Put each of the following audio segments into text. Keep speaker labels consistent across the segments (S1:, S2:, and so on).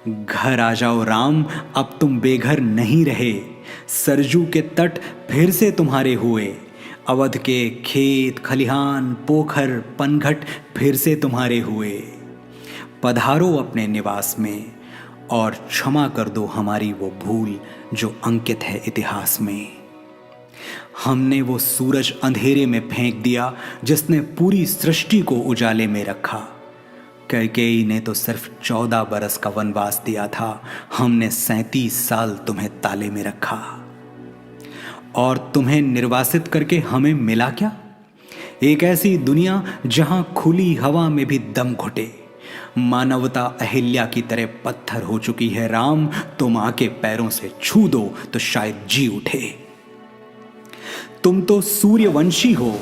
S1: घर आ जाओ राम, अब तुम बेघर नहीं रहे। सरजू के तट फिर से तुम्हारे हुए। अवध के खेत खलिहान पोखर पनघट फिर से तुम्हारे हुए। पधारो अपने निवास में और क्षमा कर दो हमारी वो भूल जो अंकित है इतिहास में। हमने वो सूरज अंधेरे में फेंक दिया जिसने पूरी सृष्टि को उजाले में रखा। कैकेयी ने तो सिर्फ 14 बरस का वनवास दिया था, हमने 37 साल तुम्हें ताले में रखा। और तुम्हें निर्वासित करके हमें मिला क्या? एक ऐसी दुनिया जहां खुली हवा में भी दम घुटे। मानवता अहिल्या की तरह पत्थर हो चुकी है राम, तुम आके पैरों से छू दो तो शायद जी उठे। तुम तो सूर्यवंशी हो,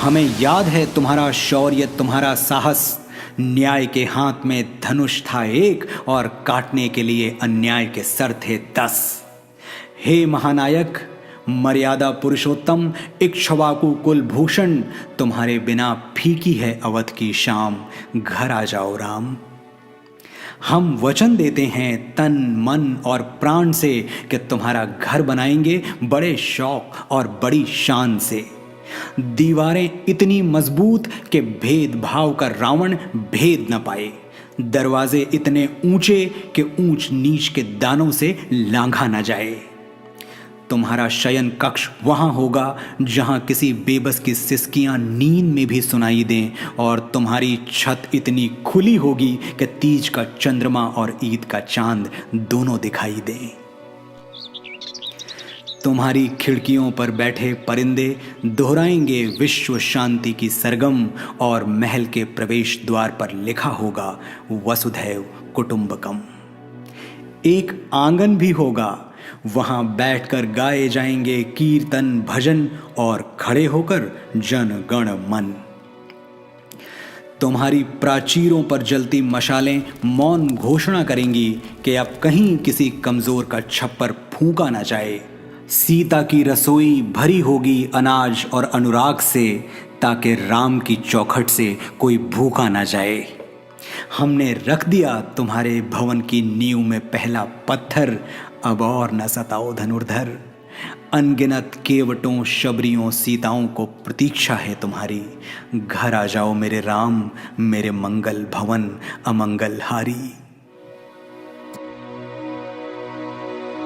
S1: हमें याद है तुम्हारा शौर्य तुम्हारा साहस। न्याय के हाथ में धनुष था एक और काटने के लिए अन्याय के सर थे 10। हे महानायक मर्यादा पुरुषोत्तम इक्ष्वाकु कुलभूषण, तुम्हारे बिना फीकी है अवध की शाम, घर आ जाओ राम। हम वचन देते हैं तन मन और प्राण से कि तुम्हारा घर बनाएंगे बड़े शौक और बड़ी शान से। दीवारें इतनी मजबूत कि भेदभाव का रावण भेद न पाए। दरवाजे इतने ऊंचे कि ऊंच नीच के दानों से लांघा न जाए। तुम्हारा शयन कक्ष वहां होगा जहां किसी बेबस की सिसकियां नींद में भी सुनाई दें, और तुम्हारी छत इतनी खुली होगी कि तीज का चंद्रमा और ईद का चांद दोनों दिखाई दें। तुम्हारी खिड़कियों पर बैठे परिंदे दोहराएंगे विश्व शांति की सरगम, और महल के प्रवेश द्वार पर लिखा होगा वसुधैव कुटुंबकम। एक आंगन भी होगा, वहां बैठकर गाए जाएंगे कीर्तन भजन और खड़े होकर जन गण मन। तुम्हारी प्राचीरों पर जलती मशालें मौन घोषणा करेंगी कि अब कहीं किसी कमजोर का छप्पर फूंका ना जाए। सीता की रसोई भरी होगी अनाज और अनुराग से, ताकि राम की चौखट से कोई भूखा ना जाए। हमने रख दिया तुम्हारे भवन की नींव में पहला पत्थर, अब और न सताओ धनुर्धर। अनगिनत केवटों शबरियों सीताओं को प्रतीक्षा है तुम्हारी, घर आ जाओ मेरे राम, मेरे मंगल भवन अमंगल हारी।